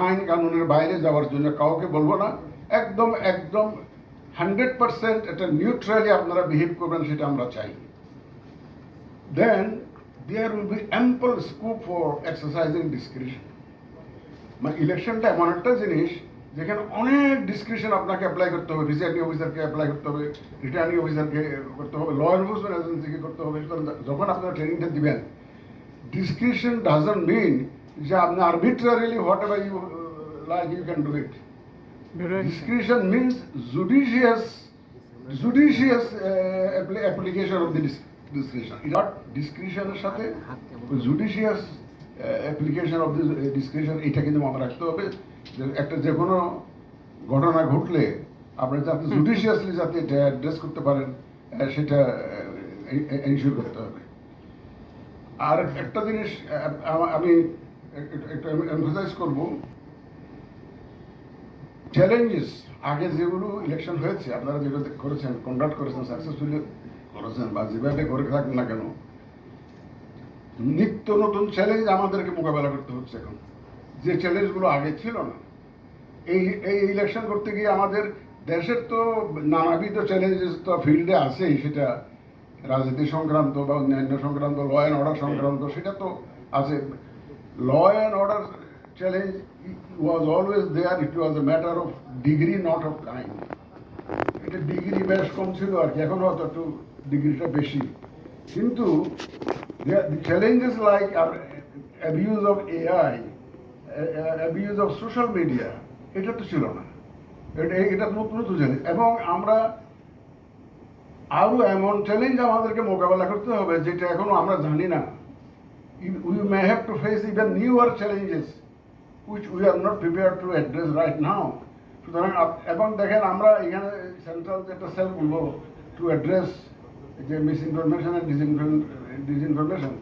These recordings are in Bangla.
আইন কানুনের বাইরে যাওয়ার জন্য কাউকে বলবো না। একদম একদম 100% এটা নিউট্রালি আপনারা বিহেভ করবেন, সেটা আমরা চাই। Then there will be ample scope for exercising discretion. মানে ইলেকশনটা এমন একটা জিনিস যেখানে অনেক ডিসক্রিশন আপনাকে অ্যাপ্লাই করতে হবে, প্রিসাইডিং অফিসারকে অ্যাপ্লাই করতে হবে, রিটার্নিং অফিসারকে করতে হবে, ল এনফোর্সমেন্ট এজেন্সিকে করতে হবে। যখন আপনারা ট্রেনিংটা দিবেন, ডিসক্রিশন ডাজন্ট মিন যে আপনি arbitrarily whatever you like you can do it. Discretion means judicious application of the discretion. Not discretion এর সাথে judicious application of the discretion, এটা কিন্তু মাথায় রাখতে হবে। একটা যে কোনো ঘটনা ঘটলে আপনি যাতে জুডিশিয়াসলি যাতে এটা অ্যাড্রেস করতে পারেন, সেটা এনশিওর করতে হবে। আর একটা জিনিস আমি একটু এমফাসাইজ করবো, চ্যালেঞ্জেস আগে যেগুলো ইলেকশন হয়েছে, আপনারা যেগুলো করেছেন, কন্ডাক্ট করেছেন, সাকসেসফুলি করেছেন, বা যেভাবে করে থাকেন না কেন, নিত্য নতুন চ্যালেঞ্জ আমাদেরকে মোকাবেলা করতে হচ্ছে এখন, যে চ্যালেঞ্জগুলো আগে ছিল না। এই ইলেকশন করতে গিয়ে আমাদের দেশের তো নানাবিধ চ্যালেঞ্জেস তো ফিল্ডে আছেই, সেটা রাজনীতি সংক্রান্ত বা অন্যান্য সংক্রান্ত, ল অ্যান্ড অর্ডার সংক্রান্ত, সেটা তো আছে। Law and order challenge was always there. It was a matter of degree, not of time. এটা ডিগ্রি বেশ কম ছিল আর কি, এখন হয়তো একটু ডিগ্রিটা বেশি। কিন্তু challenges like abuse of AI, abuse of social media, এটা তো ছিল না। এটা নতুন নতুন চ্যালেঞ্জ, এবং আমরা আরো এমন চ্যালেঞ্জ আমাদেরকে মোকাবেলা করতে হবে যেটা এখনো আমরা জানি না। We may have to face even newer challenges which we are not prepared to address right now. সুতরাং এখন দেখেন, আমরা এখানে সেন্ট্রাল যেটা সেল করবো টু অ্যাড্রেস যে মিস ইনফরমেশন অ্যান্ড ডিসইনফরমেশন,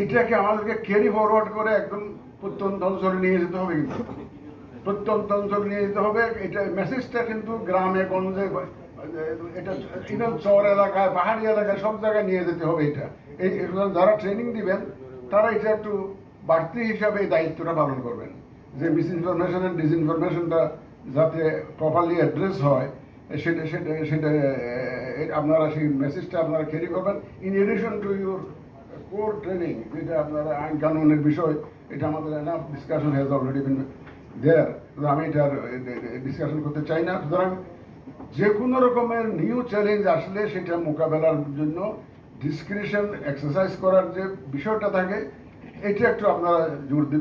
এইটাকে আমাদেরকে ক্যারি ফরওয়ার্ড করে একদম প্রত্যন্ত অঞ্চলে নিয়ে যেতে হবে। কিন্তু প্রত্যন্ত অঞ্চলে নিয়ে যেতে হবে, এটা মেসেজটা কিন্তু গ্রামে গঞ্জে, এটা ইভেন চর এলাকায়, পাহাড়ি এলাকায়, সব জায়গায় নিয়ে যেতে হবে। এটা যারা ট্রেনিং দিবেন তারা এটা একটু বাড়তি হিসাবে এই দায়িত্বটা পালন করবেন, যে মিস ইনফরমেশন অ্যান্ড ডিসইনফরমেশনটা যাতে প্রপারলি অ্যাড্রেস হয়, সেটা আপনারা সেই মেসেজটা আপনারা ক্যারি করবেন। In addition to your core training, যেটা আপনারা আইন কানুনের বিষয়, এটা আমাদের enough discussion has already been there, আমি এটা ডিসকাশন করতে চাই না। সুতরাং যে কোনো রকমের নিউ চ্যালেঞ্জ আসলে সেটা মোকাবেলার জন্য ডিসক্রিশন এক্সারসাইজ করার যে বিষয়টা থাকে, এটা একটু আপনারা জোর দিবেন।